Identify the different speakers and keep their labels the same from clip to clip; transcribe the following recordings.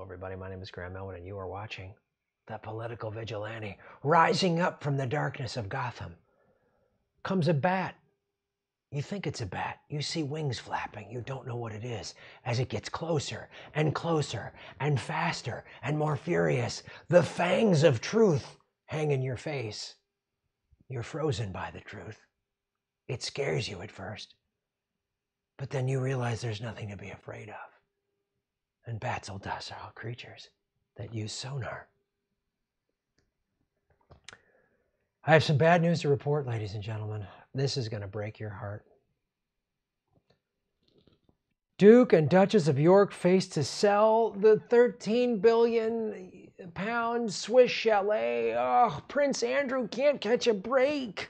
Speaker 1: everybody. My name is Graham Elwood, and you are watching The Political Vigilante. Rising up from the darkness of Gotham comes a bat. You think it's a bat. You see wings flapping. You don't know what it is. As it gets closer and closer and faster and more furious, the fangs of truth hang in your face. You're frozen by the truth. It scares you at first, but then you realize there's nothing to be afraid of. And bats are docile creatures that use sonar. I have some bad news to report, ladies and gentlemen. This is going to break your heart. Duke and Duchess of York face to sell the 13 billion pound Swiss chalet. Oh, Prince Andrew can't catch a break.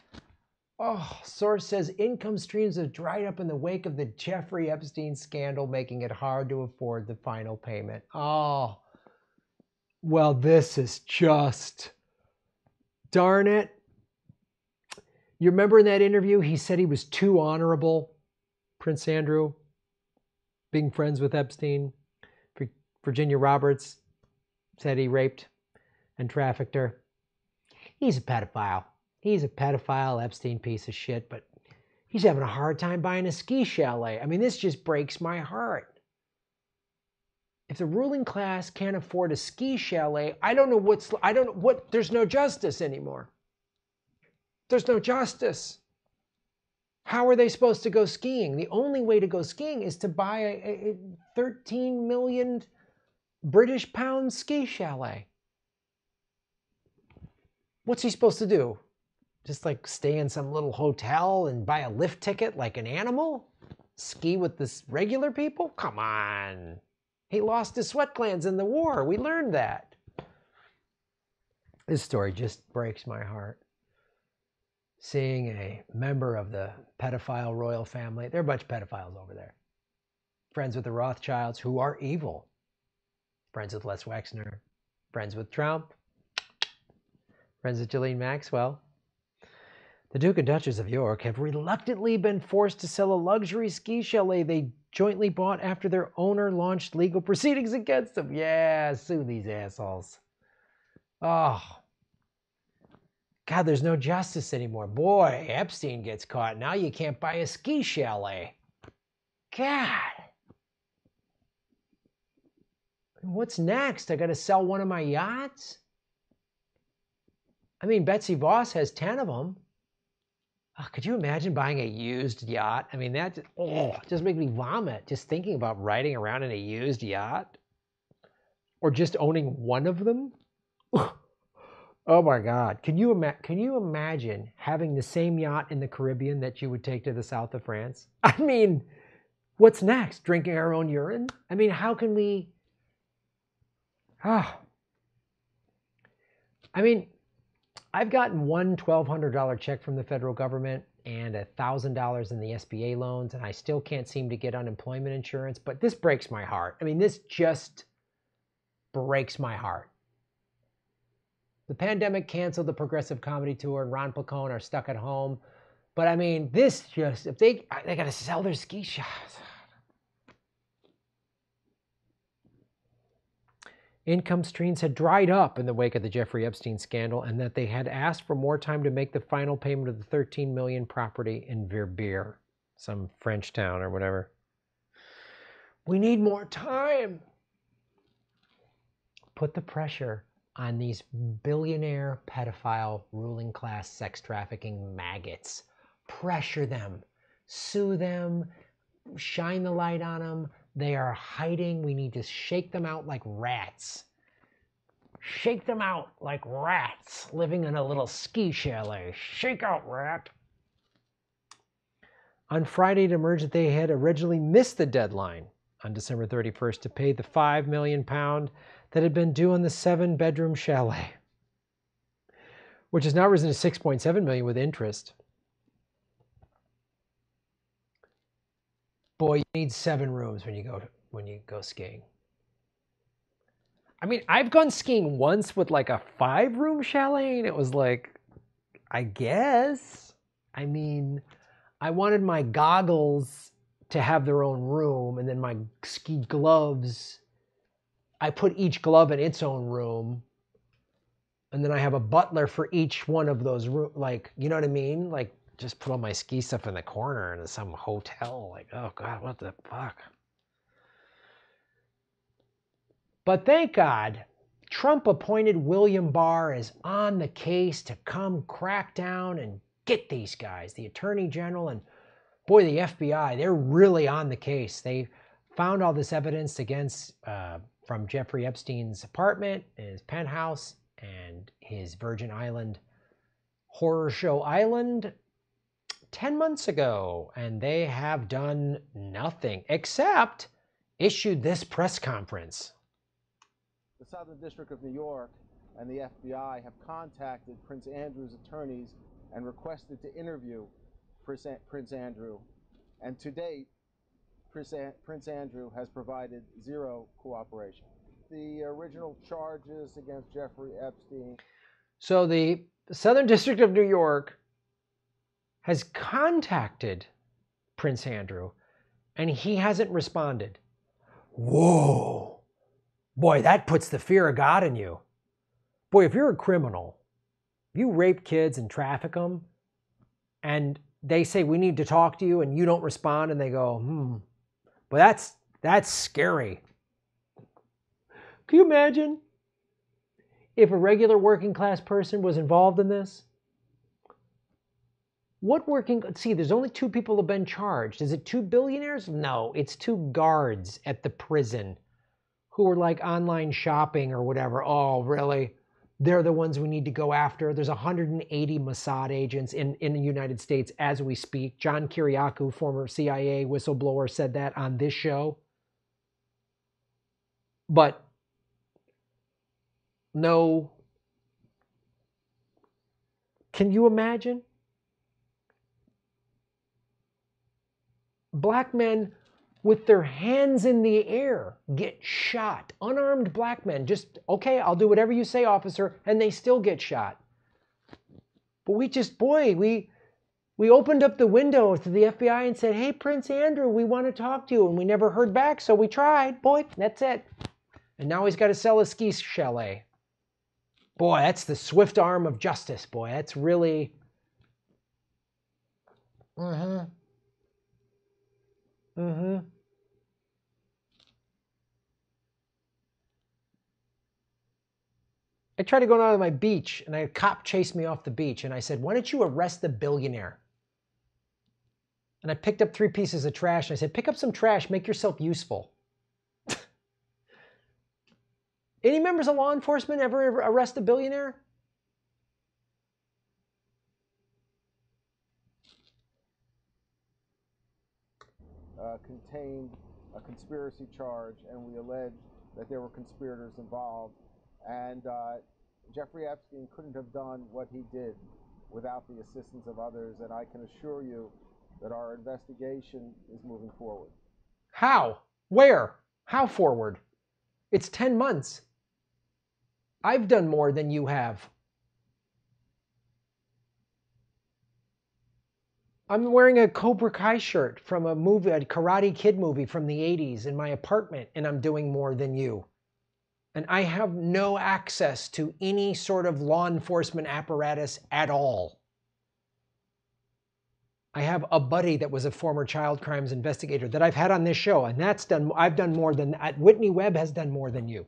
Speaker 1: Oh, source says income streams have dried up in the wake of the Jeffrey Epstein scandal, making it hard to afford the final payment. Oh, well, this is just, darn it. You remember in that interview, he said he was too honorable, Prince Andrew, being friends with Epstein. Virginia Roberts said he raped and trafficked her. He's a pedophile. He's a pedophile, Epstein piece of shit, but he's having a hard time buying a ski chalet. I mean, this just breaks my heart. If the ruling class can't afford a ski chalet, there's no justice anymore. There's no justice. How are they supposed to go skiing? The only way to go skiing is to buy a 13 million British pound ski chalet. What's he supposed to do? Just like stay in some little hotel and buy a lift ticket like an animal? Ski with this regular people? Come on. He lost his sweat glands in the war. We learned that. This story just breaks my heart. Seeing a member of the pedophile royal family. There are a bunch of pedophiles over there. Friends with the Rothschilds, who are evil. Friends with Les Wexner. Friends with Trump. Friends with Ghislaine Maxwell. The Duke and Duchess of York have reluctantly been forced to sell a luxury ski chalet they jointly bought after their owner launched legal proceedings against them. Yeah, sue these assholes. Oh, God, there's no justice anymore. Boy, Epstein gets caught. Now you can't buy a ski chalet. God. What's next? I got to sell one of my yachts? I mean, Betsy Voss has 10 of them. Oh, could you imagine buying a used yacht? I mean, that just makes me vomit just thinking about riding around in a used yacht. Or just owning one of them. Oh my God. Can you imagine having the same yacht in the Caribbean that you would take to the south of France? I mean, what's next? Drinking our own urine? I mean, how can we... I mean, I've gotten one $1,200 check from the federal government and $1,000 in the SBA loans, and I still can't seem to get unemployment insurance, but this breaks my heart. I mean, this just breaks my heart. The pandemic canceled the Progressive Comedy Tour, and Ron Placone are stuck at home. But I mean, this just, if they got to sell their ski shops. Income streams had dried up in the wake of the Jeffrey Epstein scandal, and that they had asked for more time to make the final payment of the 13 million property in Verbier, some French town or whatever. We need more time. Put the pressure on these billionaire pedophile ruling class sex trafficking maggots. Pressure them, sue them, shine the light on them. They are hiding. We need to shake them out like rats. Shake them out like rats living in a little ski chalet. Shake out, rat. On Friday, it emerged that they had originally missed the deadline on December 31st to pay the £5 million that had been due on the 7-bedroom chalet, which has now risen to $6.7 million with interest. Boy, you need 7 rooms when you go skiing. I mean, I've gone skiing once with like a 5-room chalet, and it was like, I guess. I mean, I wanted my goggles to have their own room, and then my ski gloves I put each glove in its own room. And then I have a butler for each one of those rooms. Like, you know what I mean? Like, just put all my ski stuff in the corner in some hotel. Like, oh God, what the fuck? But thank God, Trump appointed William Barr as on the case to come crack down and get these guys. The Attorney General and, boy, the FBI, they're really on the case. They found all this evidence against from Jeffrey Epstein's apartment, his penthouse, and his Virgin Island horror show island 10 months ago. And they have done nothing except issued this press conference.
Speaker 2: The Southern District of New York and the FBI have contacted Prince Andrew's attorneys and requested to interview Prince Andrew. And to date, Prince Andrew has provided zero cooperation. The original charges against Jeffrey Epstein.
Speaker 1: So the Southern District of New York has contacted Prince Andrew and he hasn't responded. Whoa. Boy, that puts the fear of God in you. Boy, if you're a criminal, you rape kids and traffic them, and they say, we need to talk to you, and you don't respond, and they go, But that's scary. Can you imagine if a regular working class person was involved in this? See, there's only 2 people who have been charged. Is it 2 billionaires? No, it's 2 guards at the prison who were like online shopping or whatever. Oh, really? They're the ones we need to go after. There's 180 Mossad agents in the United States as we speak. John Kiriakou, former CIA whistleblower, said that on this show. But no. Can you imagine? Black men with their hands in the air get shot. Unarmed black men, just, okay, I'll do whatever you say, officer, and they still get shot. But we opened up the window to the FBI and said, hey, Prince Andrew, we want to talk to you. And we never heard back, so we tried. Boy, that's it. And now he's got to sell a ski chalet. Boy, that's the swift arm of justice, boy. That's really... I tried to go down to my beach, and a cop chased me off the beach, and I said, why don't you arrest the billionaire? And I picked up 3 pieces of trash, and I said, pick up some trash, make yourself useful. Any members of law enforcement ever arrest a billionaire?
Speaker 2: Contained a conspiracy charge, and we allege that there were conspirators involved. And Jeffrey Epstein couldn't have done what he did without the assistance of others. And I can assure you that our investigation is moving forward.
Speaker 1: How? Where? How forward? It's 10 months. I've done more than you have. I'm wearing a Cobra Kai shirt from a movie, a Karate Kid movie from the 80s in my apartment, and I'm doing more than you. And I have no access to any sort of law enforcement apparatus at all. I have a buddy that was a former child crimes investigator that I've had on this show, and I've done more than that. Whitney Webb has done more than you.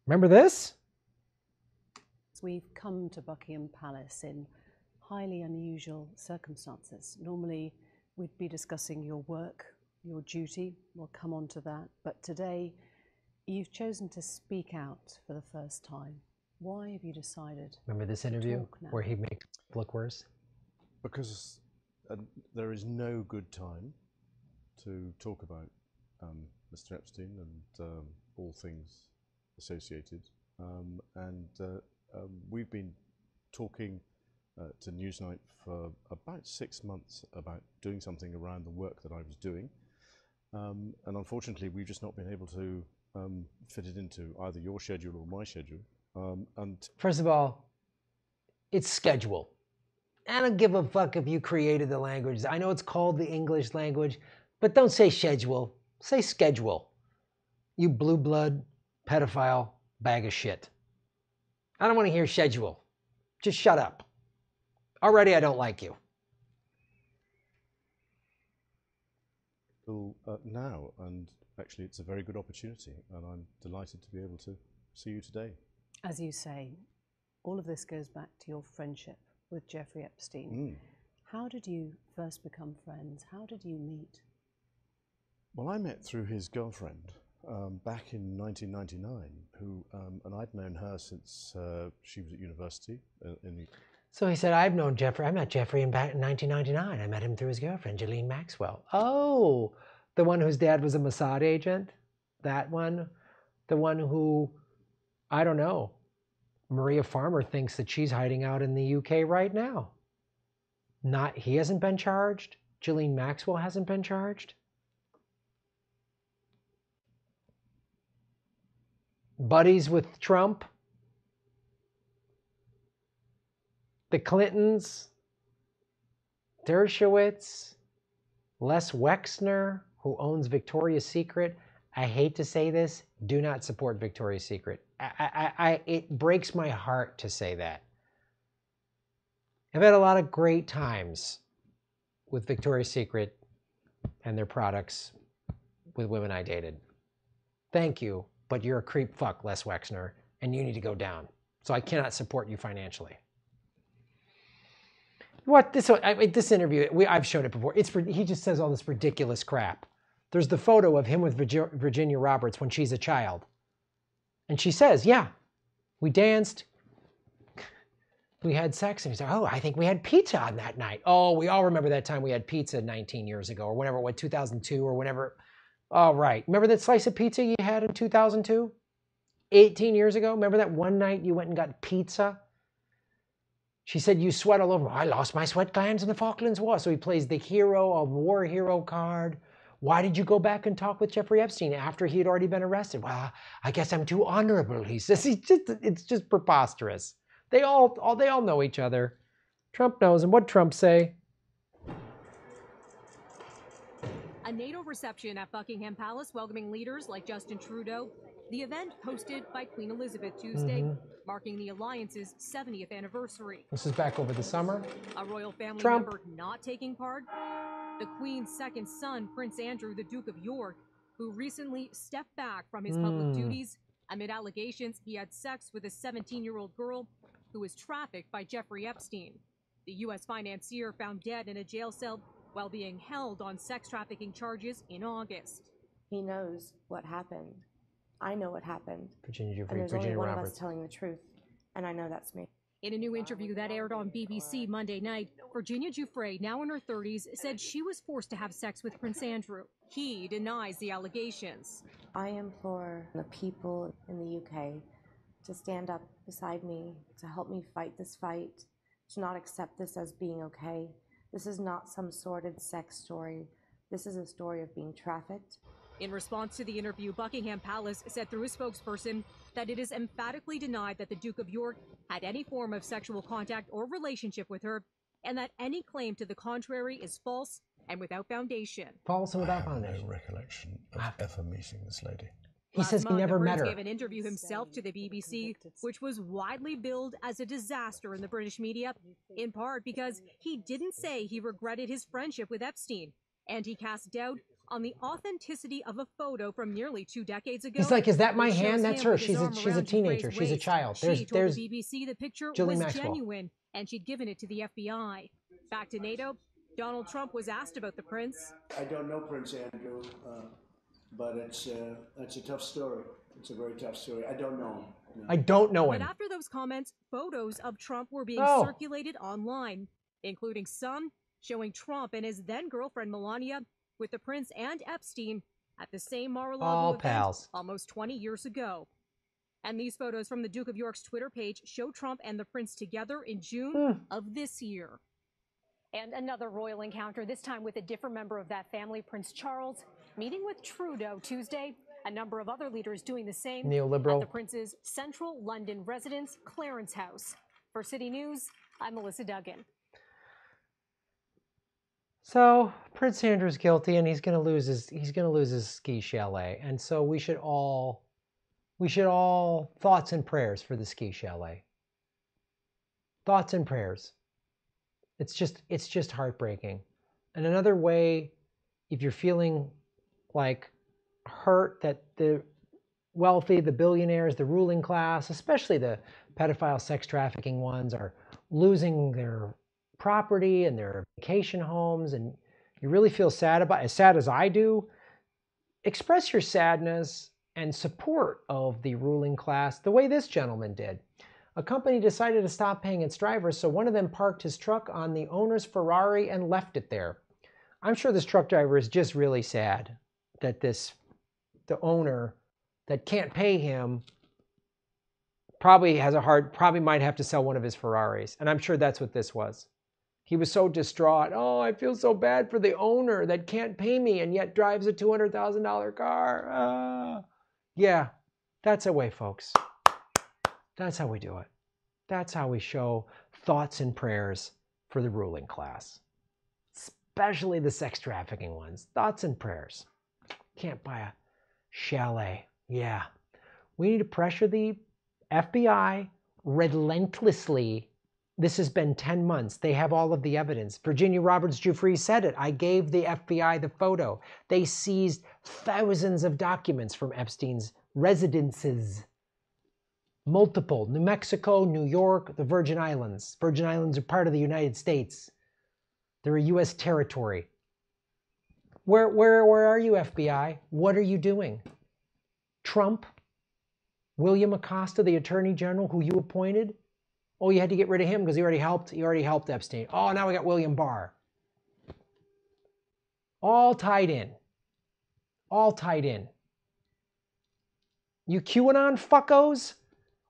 Speaker 1: Remember this?
Speaker 3: We've come to Buckingham Palace in highly unusual circumstances. Normally, we'd be discussing your work, your duty. We'll come on to that. But today, you've chosen to speak out for the first time. Why have you decided?
Speaker 1: Remember this interview where he makes it look worse?
Speaker 4: Because there is no good time to talk about Mr. Epstein and all things associated. We've been talking to Newsnight for about 6 months about doing something around the work that I was doing. And unfortunately, we've just not been able to fit it into either your schedule or my schedule.
Speaker 1: First of all, it's schedule. I don't give a fuck if you created the language. I know it's called the English language, but don't say schedule. Say schedule. You blue blood, pedophile, bag of shit. I don't want to hear schedule. Just shut up. Already I don't like you.
Speaker 4: Well, now, and actually it's a very good opportunity, and I'm delighted to be able to see you today.
Speaker 3: As you say, all of this goes back to your friendship with Jeffrey Epstein. How did you first become friends? How did you meet?
Speaker 4: Well, I met through his girlfriend back in 1999, and I'd known her since she was at university.
Speaker 1: So he said, I've known Jeffrey. I met Jeffrey in 1999. I met him through his girlfriend, Ghislaine Maxwell. Oh, the one whose dad was a Mossad agent? That one? The one who, I don't know, Maria Farmer thinks that she's hiding out in the UK right now. He hasn't been charged. Ghislaine Maxwell hasn't been charged. Buddies with Trump. The Clintons. Dershowitz. Les Wexner, who owns Victoria's Secret. I hate to say this, do not support Victoria's Secret. It breaks my heart to say that. I've had a lot of great times with Victoria's Secret and their products with women I dated. Thank you, but you're a creep fuck, Les Wexner, and you need to go down. So I cannot support you financially. This interview, I've shown it before. He just says all this ridiculous crap. There's the photo of him with Virginia Roberts when she's a child. And she says, yeah, we danced, we had sex. And he's like, oh, I think we had pizza on that night. Oh, we all remember that time we had pizza 19 years ago or whenever, 2002 or whenever. All right. Remember that slice of pizza you had in 2002? 18 years ago? Remember that one night you went and got pizza? She said, you sweat all over. I lost my sweat glands in the Falklands War. So he plays the hero, a war hero card. Why did you go back and talk with Jeffrey Epstein after he had already been arrested? Well, I guess I'm too honorable, he says. It's just preposterous. They all know each other. Trump knows. And what'd Trump say?
Speaker 5: A NATO reception at Buckingham Palace welcoming leaders like Justin Trudeau. The event hosted by Queen Elizabeth Tuesday, marking the alliance's 70th anniversary.
Speaker 1: This is back over the summer.
Speaker 5: A royal family member not taking part? The Queen's second son, Prince Andrew, the Duke of York, who recently stepped back from his public duties amid allegations he had sex with a 17-year-old girl who was trafficked by Jeffrey Epstein. The U.S. financier found dead in a jail cell while being held on sex trafficking charges in August.
Speaker 6: He knows what happened. I know what happened.
Speaker 1: Virginia
Speaker 6: and there's only one
Speaker 1: Roberts.
Speaker 6: of us telling the truth, and I know that's me.
Speaker 5: In a new interview that aired on BBC Monday night, Virginia Giuffre, now in her 30s, said she was forced to have sex with Prince Andrew. He denies the allegations.
Speaker 6: I implore the people in the UK to stand up beside me, to help me fight this fight, to not accept this as being okay. This is not some sordid sex story. This is a story of being trafficked.
Speaker 5: In response to the interview, Buckingham Palace said through a spokesperson that it is emphatically denied that the Duke of York had any form of sexual contact or relationship with her, and that any claim to the contrary is false and without foundation.
Speaker 1: False and without foundation.
Speaker 7: I have no recollection of ever meeting this lady.
Speaker 1: He says he never met her.
Speaker 5: He gave an interview himself to the BBC, which was widely billed as a disaster in the British media, in part because he didn't say he regretted his friendship with Epstein, and he cast doubt on the authenticity of a photo from nearly 2 decades ago.
Speaker 1: He's like, is that my hand? That's her. She's a teenager. She's a child.
Speaker 5: She told the BBC the picture was genuine, and she'd given it to the FBI. Back to NATO, Donald Trump was asked about the prince.
Speaker 8: I don't know Prince Andrew, but it's a tough story. It's a very tough story. I don't know him. No.
Speaker 1: I don't know him.
Speaker 5: But after those comments, photos of Trump were being circulated online, including some showing Trump and his then-girlfriend Melania with the prince and Epstein at the same Mar-a-Lago event almost 20 years ago. And these photos from the Duke of York's Twitter page show Trump and the prince together in June of this year.
Speaker 9: And another royal encounter, this time with a different member of that family, Prince Charles, meeting with Trudeau Tuesday. A number of other leaders doing the same
Speaker 1: neoliberal
Speaker 9: at the prince's central London residence, Clarence House. For City News, I'm Melissa Duggan.
Speaker 1: So Prince Andrew's guilty, and he's going to lose his ski chalet. And so we should all thoughts and prayers for the ski chalet. Thoughts and prayers. It's just heartbreaking. And another way, if you're feeling like hurt that the wealthy, the billionaires, the ruling class, especially the pedophile sex trafficking ones, are losing their property and their vacation homes, and you really feel sad about, as sad as I do, express your sadness and support of the ruling class the way this gentleman did. A company decided to stop paying its drivers, so one of them parked his truck on the owner's Ferrari and left it there. I'm sure this truck driver is just really sad that the owner that can't pay him probably might have to sell one of his Ferraris. And I'm sure that's what this was. He was so distraught. Oh, I feel so bad for the owner that can't pay me and yet drives a $200,000 car. Yeah, that's a way, folks. That's how we do it. That's how we show thoughts and prayers for the ruling class, especially the sex trafficking ones. Thoughts and prayers. Can't buy a chalet. Yeah. We need to pressure the FBI relentlessly. This has been 10 months. They have all of the evidence. Virginia Roberts-Giuffre said it. I gave the FBI the photo. They seized thousands of documents from Epstein's residences. Multiple. New Mexico, New York, the Virgin Islands. Virgin Islands are part of the United States. They're a U.S. territory. Where are you, FBI? What are you doing? Trump? William Acosta, the Attorney General, who you appointed? Oh, you had to get rid of him because he already helped Epstein. Oh, now we got William Barr. All tied in. All tied in. You QAnon fuckos?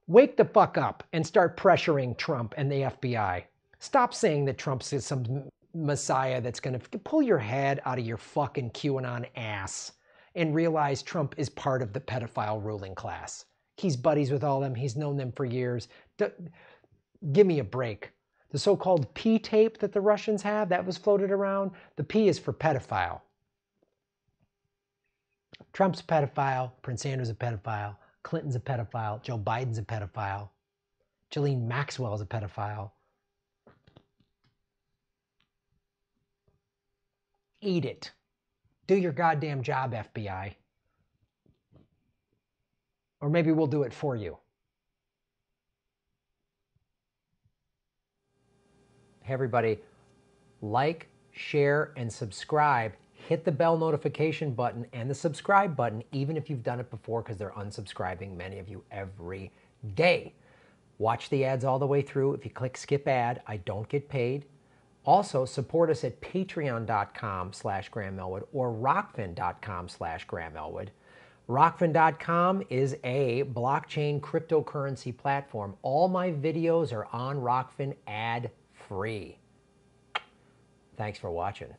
Speaker 1: Wake the fuck up and start pressuring Trump and the FBI. Stop saying that Trump's some messiah that's going to pull your head out of your fucking QAnon ass and realize Trump is part of the pedophile ruling class. He's buddies with all of them. He's known them for years. Give me a break. The so-called P tape that the Russians have, that was floated around, the P is for pedophile. Trump's a pedophile. Prince Andrew's a pedophile. Clinton's a pedophile. Joe Biden's a pedophile. Ghislaine Maxwell's a pedophile. Eat it. Do your goddamn job, FBI. Or maybe we'll do it for you. Hey everybody, like, share, and subscribe. Hit the bell notification button and the subscribe button, even if you've done it before, because they're unsubscribing, many of you, every day. Watch the ads all the way through. If you click skip ad, I don't get paid. Also, support us at patreon.com/GrahamElwood or rockfin.com/GrahamElwood. Rockfin.com is a blockchain cryptocurrency platform. All my videos are on Rockfin ad-free. Thanks for watching.